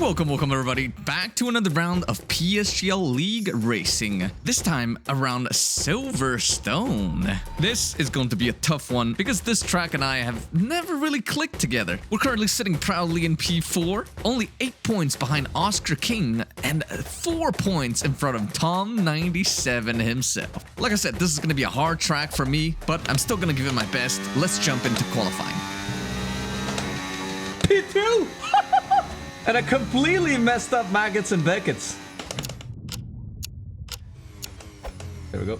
Welcome everybody back to another round of PSGL League Racing. This time around Silverstone. This is going to be a tough one because this track and I have never really clicked together. We're currently sitting proudly in P4, only 8 points behind Oscar King and 4 points in front of Tom 97 himself. Like I said, this is going to be a hard track for me, but I'm still going to give it my best. Let's jump into qualifying. P2! And I completely messed up Maggots and Beckett's. There we go.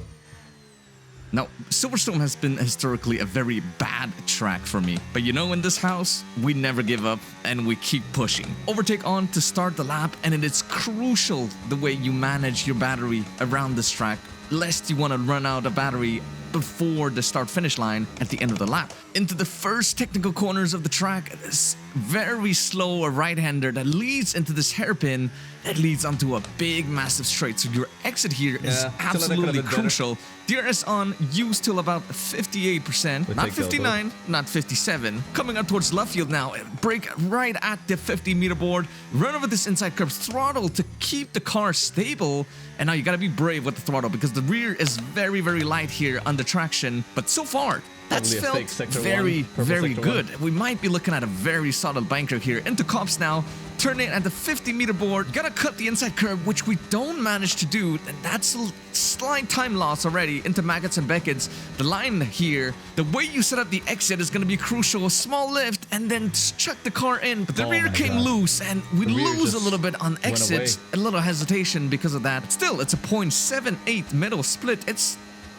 Now, Silverstone has been historically a very bad track for me. But you know, in this house, we never give up and we keep pushing. Overtake on to start the lap, and it is crucial the way you manage your battery around this track, lest you want to run out of battery before the start-finish line at the end of the lap. Into the first technical corners of the track, this very slow right-hander that leads into this hairpin that leads onto a big, massive straight. So your exit here is absolutely crucial. DRS on, used till about 58%, not 59, not 57. Coming up towards left field now, brake right at the 50-meter board, run over this inside curb, throttle to keep the car stable. And now you gotta be brave with the throttle because the rear is very, very light here under traction. But so far, that's felt very, very good. We might be looking at a very solid banker here. Into cops now, turning at the 50-meter board. Gotta cut the inside curb, which we don't manage to do. And that's a slight time loss already into Maggots and Beckett's. The line here, the way you set up the exit is gonna be crucial. A small lift and then chuck the car in. But the rear came loose and we lose a little bit on exit. A little hesitation because of that. Still, it's a 0.78 middle split. It's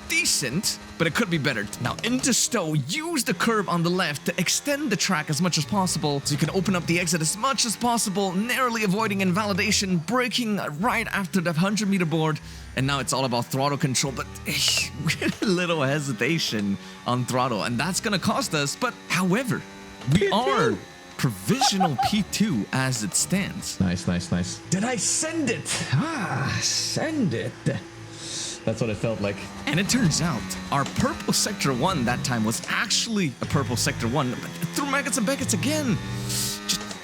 decent, but it could be better. Now into Stowe, use the curb on the left to extend the track as much as possible so you can open up the exit as much as possible, narrowly avoiding invalidation, braking right after the 100-meter board. And now it's all about throttle control, but with a little hesitation on throttle, and that's gonna cost us. But however, we are provisional P2 as it stands. Nice. Did I send it? Send it. That's what it felt like. And it turns out our purple sector 1 that time was actually a purple sector 1, but through Maggots and Beckett's again.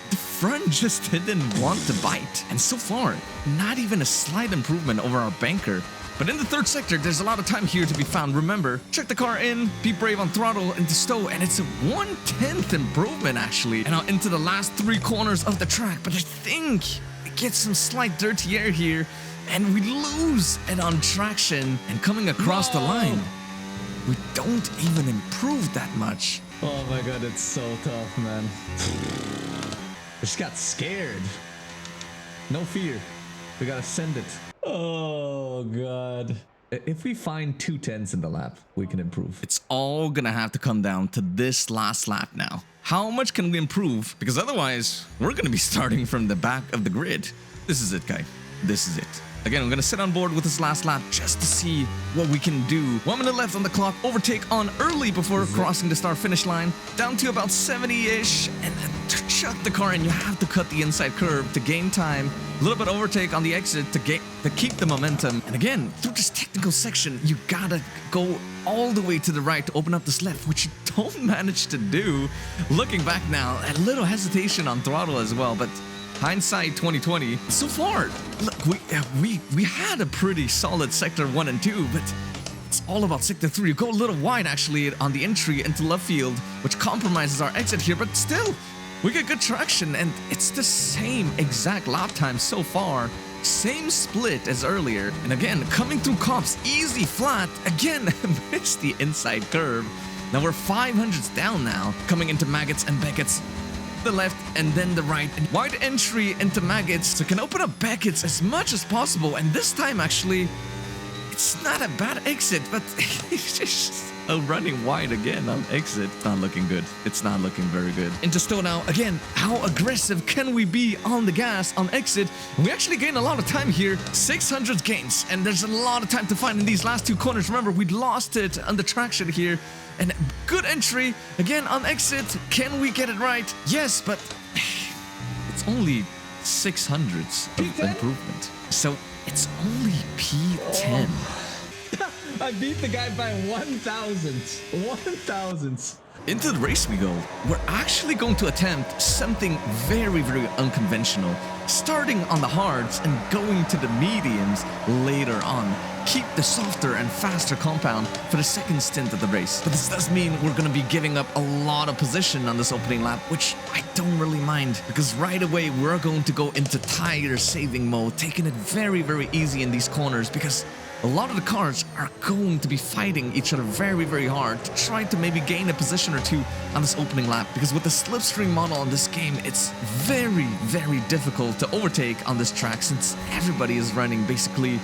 The front just didn't want to bite. And so far, not even a slight improvement over our banker. But in the third sector, there's a lot of time here to be found. Remember, check the car in, be brave on throttle into Stowe, and it's a 1/10 improvement actually. And now into the last 3 corners of the track, but I think it gets some slight dirty air here. And we lose it on traction, and coming across the line, we don't even improve that much. Oh my god, it's so tough, man. I just got scared. No fear. We gotta send it. Oh god. If we find 2/10s in the lap, we can improve. It's all gonna have to come down to this last lap now. How much can we improve? Because otherwise, we're gonna be starting from the back of the grid. This is it, guy. This is it. Again, I'm going to sit on board with this last lap just to see what we can do. 1 minute left on the clock. Overtake on early before crossing the start-finish line. Down to about 70-ish. And to chuck the car in, you have to cut the inside curve to gain time. A little bit overtake on the exit to keep the momentum. And again, through this technical section, you got to go all the way to the right to open up this left, which you don't manage to do. Looking back now, a little hesitation on throttle as well, but hindsight 2020. So far, look, we had a pretty solid sector 1 and 2, but it's all about sector 3. You go a little wide actually on the entry into left field, which compromises our exit here, but still, we get good traction, and it's the same exact lap time so far. Same split as earlier. And again, coming through comps, easy flat. Again, missed the inside curve. Now we're 500s down now, coming into Maggots and Beckett's. The left and then the right. Wide entry into Maggots, so can open up Beckett's as much as possible. And this time actually, it's not a bad exit, but it's just running wide again on exit. It's not looking good. It's not looking very good. Into Stowe now. Again, how aggressive can we be on the gas on exit? We actually gain a lot of time here. 600 gains, and there's a lot of time to find in these last 2 corners. Remember, we'd lost it on the traction here. And good entry, again on exit. Can we get it right? Yes, but it's only 600s of improvement. So it's only P10. I beat the guy by 1,000. 1,000. into the race we go. We're actually going to attempt something very, very unconventional. Starting on the hards and going to the mediums later on. Keep the softer and faster compound for the second stint of the race. But this does mean we're going to be giving up a lot of position on this opening lap, which I don't really mind, because right away we're going to go into tire saving mode, taking it very, very easy in these corners, because a lot of the cars are going to be fighting each other very, very hard to try to maybe gain a position or two on this opening lap. Because with the slipstream model in this game, it's very, very difficult to overtake on this track since everybody is running basically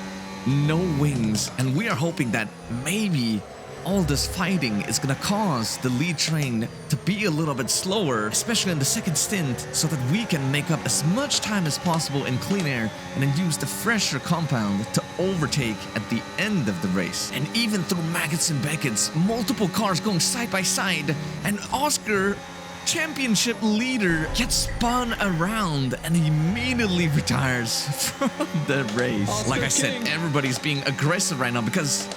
no wings. And we are hoping that maybe all this fighting is going to cause the lead train to be a little bit slower, especially in the second stint, so that we can make up as much time as possible in clean air and then use the fresher compound to overtake at the end of the race. And even through Maggots and Beckets, multiple cars going side by side, and Oscar, championship leader, gets spun around and immediately retires from the race. Oscar like I said, King. everybody's being aggressive right now because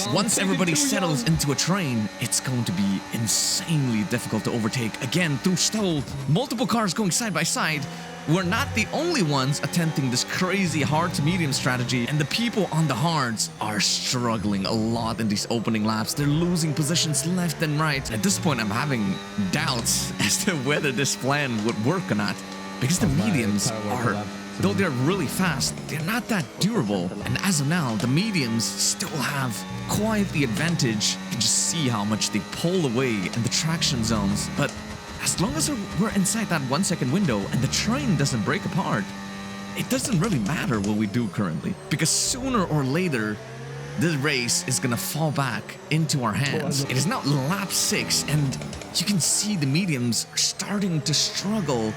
Gone, once take it everybody too settles young. into a train, it's going to be insanely difficult to overtake. Again, through Stoll, multiple cars going side by side. We're not the only ones attempting this crazy hard to medium strategy, and the people on the hards are struggling a lot in these opening laps. They're losing positions left and right. At this point, I'm having doubts as to whether this plan would work or not, because the mediums are, though they're really fast, they're not that durable. And as of now, the mediums still have quite the advantage. You can just see how much they pull away in the traction zones. But as long as we're inside that 1 second window and the train doesn't break apart, it doesn't really matter what we do currently. Because sooner or later, this race is gonna fall back into our hands. It is now lap 6, and you can see the mediums are starting to struggle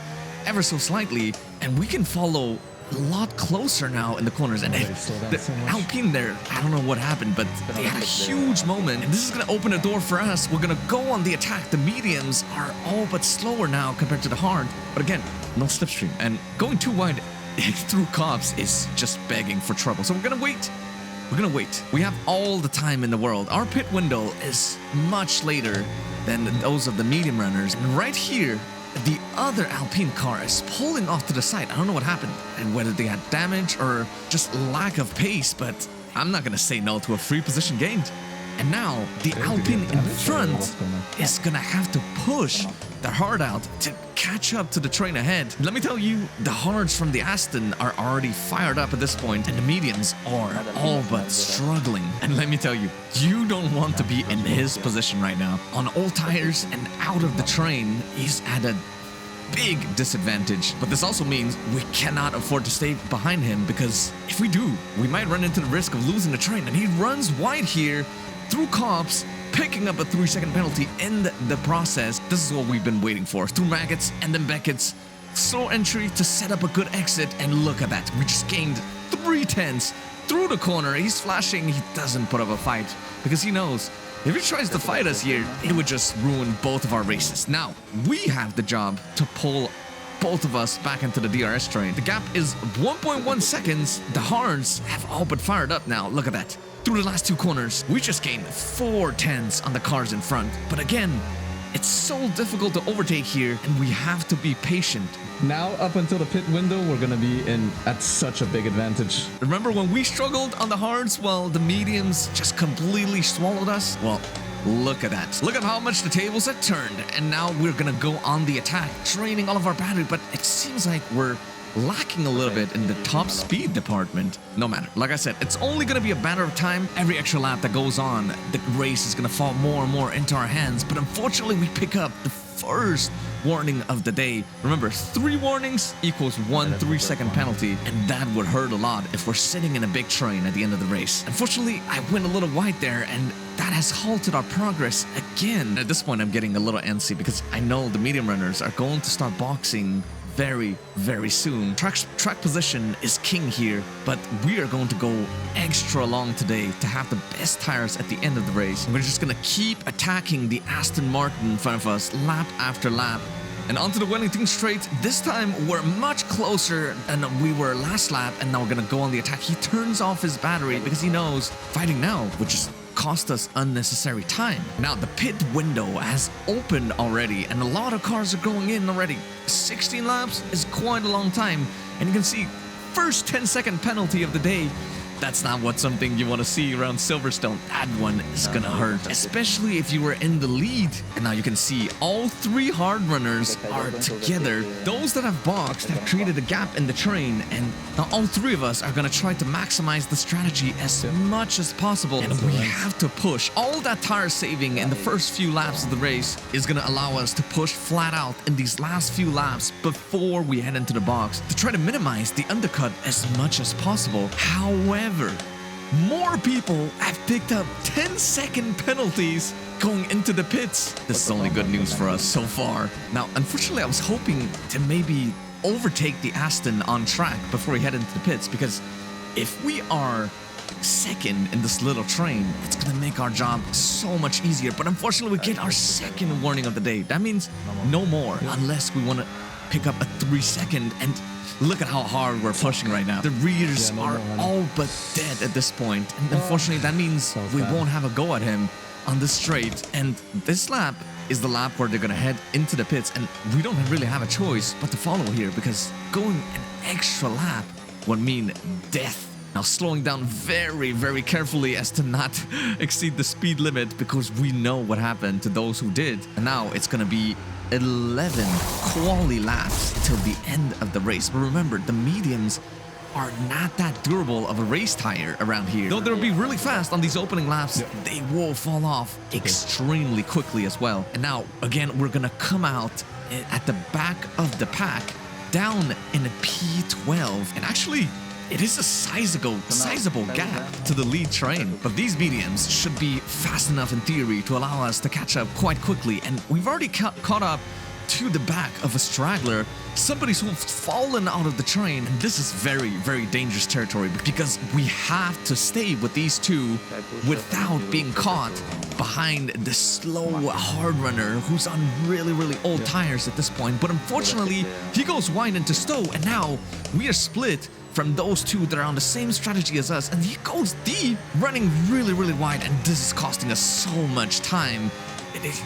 ever so slightly, and we can follow a lot closer now in the corners. And the Alpine there, I don't know what happened, but they had a huge moment, and this is going to open a door for us. We're going to go on the attack. The mediums are all but slower now compared to the hard, but again, no slipstream, and going too wide through cops is just begging for trouble. So we're going to wait. We're going to wait. We have all the time in the world. Our pit window is much later than those of the medium runners, and right here, the other Alpine car is pulling off to the side. I don't know what happened and whether they had damage or just lack of pace, but I'm not going to say no to a free position gained. And now the Alpine in front is going to have to push the hard out to catch up to the train ahead. Let me tell you, the hards from the Aston are already fired up at this point, and the mediums are all but struggling. And let me tell you, you don't want to be in his position right now. On old tires and out of the train, he's at a big disadvantage. But this also means we cannot afford to stay behind him, because if we do, we might run into the risk of losing the train. And he runs wide here through cops, picking up a 3-second penalty in the process. This is what we've been waiting for. Through Maggots and then Beckett's slow entry to set up a good exit, and look at that. We just gained 3/10 through the corner. He's flashing. He doesn't put up a fight because he knows if he tries to fight us here, it would just ruin both of our races. Now, we have the job to pull both of us back into the DRS train. The gap is 1.1 seconds. The hards have all but fired up now. Look at that. Through the last 2 corners, we just gained 4/10 on the cars in front. But again, it's so difficult to overtake here, and we have to be patient. Now, up until the pit window, we're gonna be at such a big advantage. Remember when we struggled on the hards while the mediums just completely swallowed us? Well, look at that. Look at how much the tables have turned, and now we're gonna go on the attack, draining all of our battery, but it seems like we're lacking a little bit in the top speed department. No matter. Like I said, it's only going to be a matter of time. Every extra lap that goes on, the race is going to fall more and more into our hands. But unfortunately, we pick up the first warning of the day. Remember, 3 warnings equals 1 3-second penalty, and that would hurt a lot if we're sitting in a big train at the end of the race. Unfortunately, I went a little wide there, and that has halted our progress again. At this point, I'm getting a little antsy because I know the medium runners are going to start boxing very, very soon. Track position is king here, but we are going to go extra long today to have the best tires at the end of the race. We're just gonna keep attacking the Aston Martin in front of us lap after lap. And onto the Wellington Straight. This time we're much closer than we were last lap, and now we're gonna go on the attack. He turns off his battery because he knows fighting now would just cost us unnecessary time. Now the pit window has opened already and a lot of cars are going in already. 16 laps is quite a long time, and you can see first 10-second penalty of the day. That's not what something you want to see around Silverstone. That one is gonna hurt, especially if you were in the lead. And now you can see all three hard runners are together. Those that have boxed have created a gap in the train, and now all three of us are gonna try to maximize the strategy as much as possible. And we have to push. All that tire saving in the first few laps of the race is gonna allow us to push flat out in these last few laps before we head into the box to try to minimize the undercut as much as possible. However, more people have picked up 10-second penalties going into the pits. This is only good news for us so far. Now, unfortunately, I was hoping to maybe overtake the Aston on track before we head into the pits, because if we are second in this little train, it's gonna make our job so much easier. But unfortunately, we get our second warning of the day. That means no more unless we want to pick up a 3-second, and look at how hard we're pushing right now. The rears are all but dead at this point. And unfortunately, that means we won't have a go at him on the straight. And this lap is the lap where they're going to head into the pits. And we don't really have a choice but to follow here, because going an extra lap would mean death. Now slowing down very, very carefully as to not exceed the speed limit, because we know what happened to those who did. And now it's going to be 11 quality laps till the end of the race. But remember, the mediums are not that durable of a race tire around here. Though they'll be really fast on these opening laps, they will fall off extremely quickly as well. And now, again, we're gonna come out at the back of the pack, down in a P12. And actually, it is a sizable gap to the lead train, but these mediums should be fast enough in theory to allow us to catch up quite quickly. And we've already caught up to the back of a straggler, somebody who's fallen out of the train. And this is very, very dangerous territory, because we have to stay with these two without being caught behind the slow hard runner who's on really, really old tires at this point. But unfortunately, he goes wide into Stowe, and now we are split from those two that are on the same strategy as us, and he goes deep, running really, really wide, and this is costing us so much time.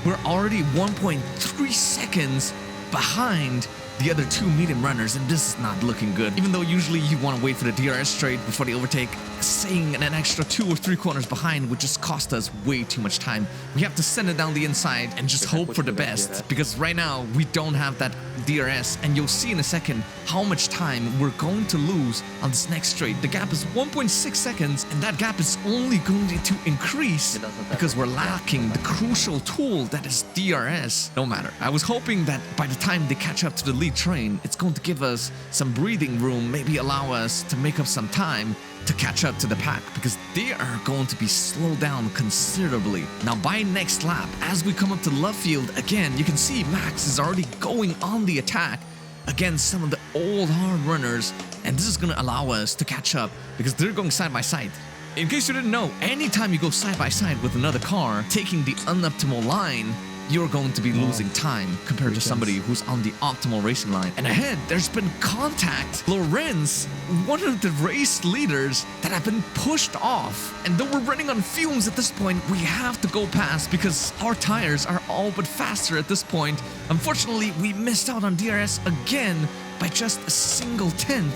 We're already 1.3 seconds behind the other two medium runners, and this is not looking good. Even though usually you want to wait for the DRS straight before they overtake, staying an extra 2 or 3 corners behind would just cost us way too much time. We have to send it down the inside and just hope for the best, because right now we don't have that DRS, and you'll see in a second how much time we're going to lose on this next straight. The gap is 1.6 seconds, and that gap is only going to increase because we're lacking the crucial tool that is DRS. No matter, I was hoping that by the time they catch up to the lead train, it's going to give us some breathing room, maybe allow us to make up some time to catch up to the pack, because they are going to be slowed down considerably. Now by next lap, as we come up to Love Field again, you can see Max is already going on the attack against some of the old hard runners, and this is going to allow us to catch up because they're going side by side. In case you didn't know, anytime you go side by side with another car taking the unoptimal line, you're going to be losing time compared to somebody who's on the optimal racing line. And ahead, there's been contact. Lorenz, one of the race leaders that have been pushed off. And though we're running on fumes at this point, we have to go past because our tires are all but faster at this point. Unfortunately, we missed out on DRS again by just a single tenth.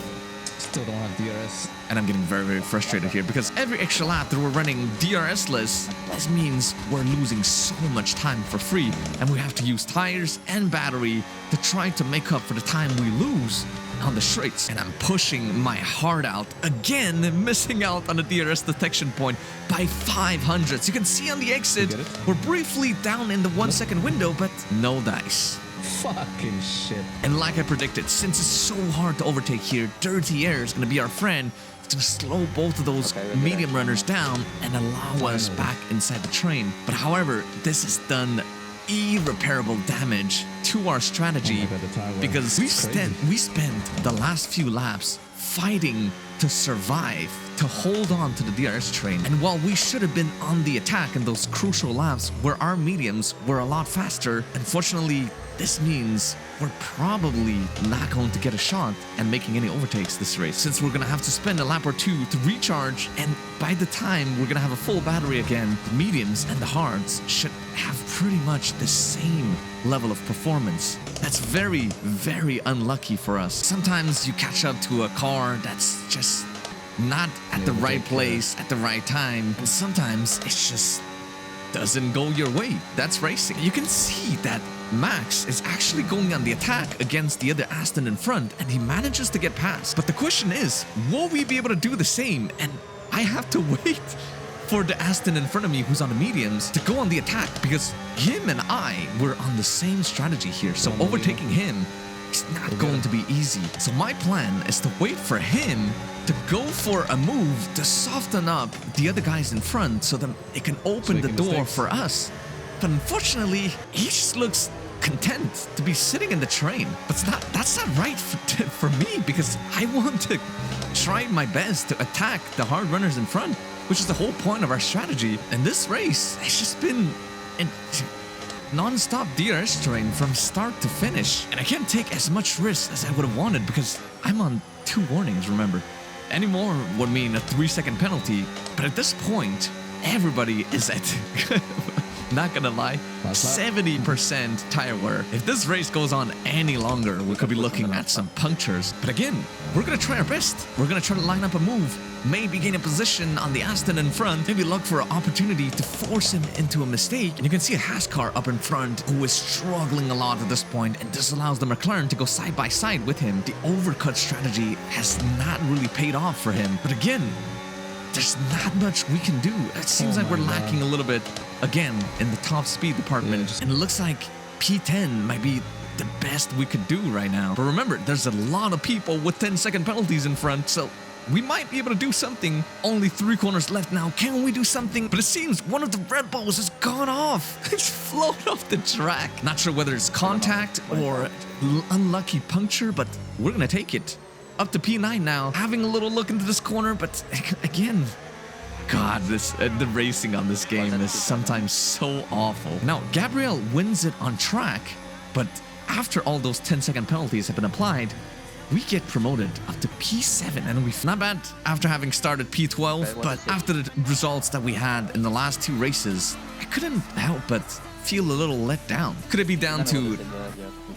Still don't have DRS. And I'm getting very, very frustrated here because every extra lap that we're running DRS-less, this means we're losing so much time for free, and we have to use tires and battery to try to make up for the time we lose on the straights. And I'm pushing my heart out again, missing out on the DRS detection point by 500. So you can see on the exit, we're briefly down in the 1 second window, but no dice. Fucking shit. And like I predicted, since it's so hard to overtake here, Dirty Air is going to be our friend. It's going to slow both of those medium runners down and allow us back inside the train. But however, this has done irreparable damage to our strategy because we spent the last few laps fighting to survive, to hold on to the DRS train. And while we should have been on the attack in those crucial laps where our mediums were a lot faster, unfortunately, this means we're probably not going to get a shot at making any overtakes this race, since we're going to have to spend a lap or two to recharge, and by the time we're going to have a full battery again, the mediums and the hards should have pretty much the same level of performance. That's very, very unlucky for us. Sometimes you catch up to a car that's just not at the right place at the right time, and sometimes it just doesn't go your way. That's racing. You can see that Max is actually going on the attack against the other Aston in front, and he manages to get past. But the question is, will we be able to do the same? And I have to wait for the Aston in front of me who's on the mediums to go on the attack, because him and I were on the same strategy here. So overtaking him is not going to be easy. So my plan is to wait for him to go for a move to soften up the other guys in front so that it can open the door for us. But unfortunately, he just looks content to be sitting in the train. But that's not right for me, because I want to try my best to attack the hard runners in front, which is the whole point of our strategy. And this race has just been a non-stop DRS train from start to finish. And I can't take as much risk as I would have wanted, because I'm on 2 warnings, remember. Any more would mean a 3-second penalty. But at this point, everybody is at... Not gonna lie, 70% tire wear. If this race goes on any longer, we could be looking at some punctures. But again, we're gonna try our best. We're gonna try to line up a move, maybe gain a position on the Aston in front, maybe look for an opportunity to force him into a mistake. And you can see a Haas car up in front who is struggling a lot at this point, and this allows the McLaren to go side by side with him. The overcut strategy has not really paid off for him. But again, there's not much we can do. It seems like we're lacking a little bit, again, in the top speed department. And it looks like P10 might be the best we could do right now. But remember, there's a lot of people with 10-second penalties in front, so we might be able to do something. Only 3 corners left now. Can we do something? But it seems one of the Red Bulls has gone off. It's flown off the track. Not sure whether it's contact or unlucky puncture, but we're gonna take it. Up to P9 now, having a little look into this corner, but again, God, the racing on this game is sometimes so awful. Now, Gabriel wins it on track, but after all those 10-second penalties have been applied, we get promoted up to P7, and we've not bad after having started P12, but after the results that we had in the last 2 races, I couldn't help but feel a little let down. Could it be down to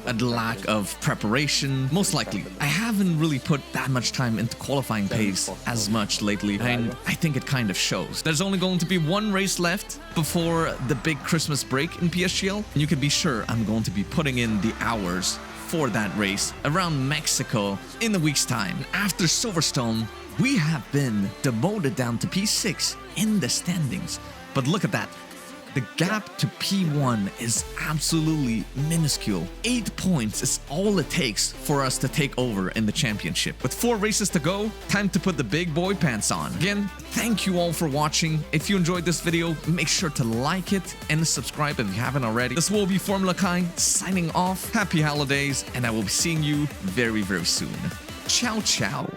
a lack of preparation? Most likely. I haven't really put that much time into qualifying pace as much lately, and I think it kind of shows. There's only going to be 1 race left before the big Christmas break in PSGL, and you can be sure I'm going to be putting in the hours for that race around Mexico in a week's time. After Silverstone, we have been demoted down to P6 in the standings. But look at that. The gap to P1 is absolutely minuscule. 8 points is all it takes for us to take over in the championship. With 4 races to go, time to put the big boy pants on. Again, thank you all for watching. If you enjoyed this video, make sure to like it and subscribe if you haven't already. This will be Formula Kai signing off. Happy holidays, and I will be seeing you very, very soon. Ciao, ciao.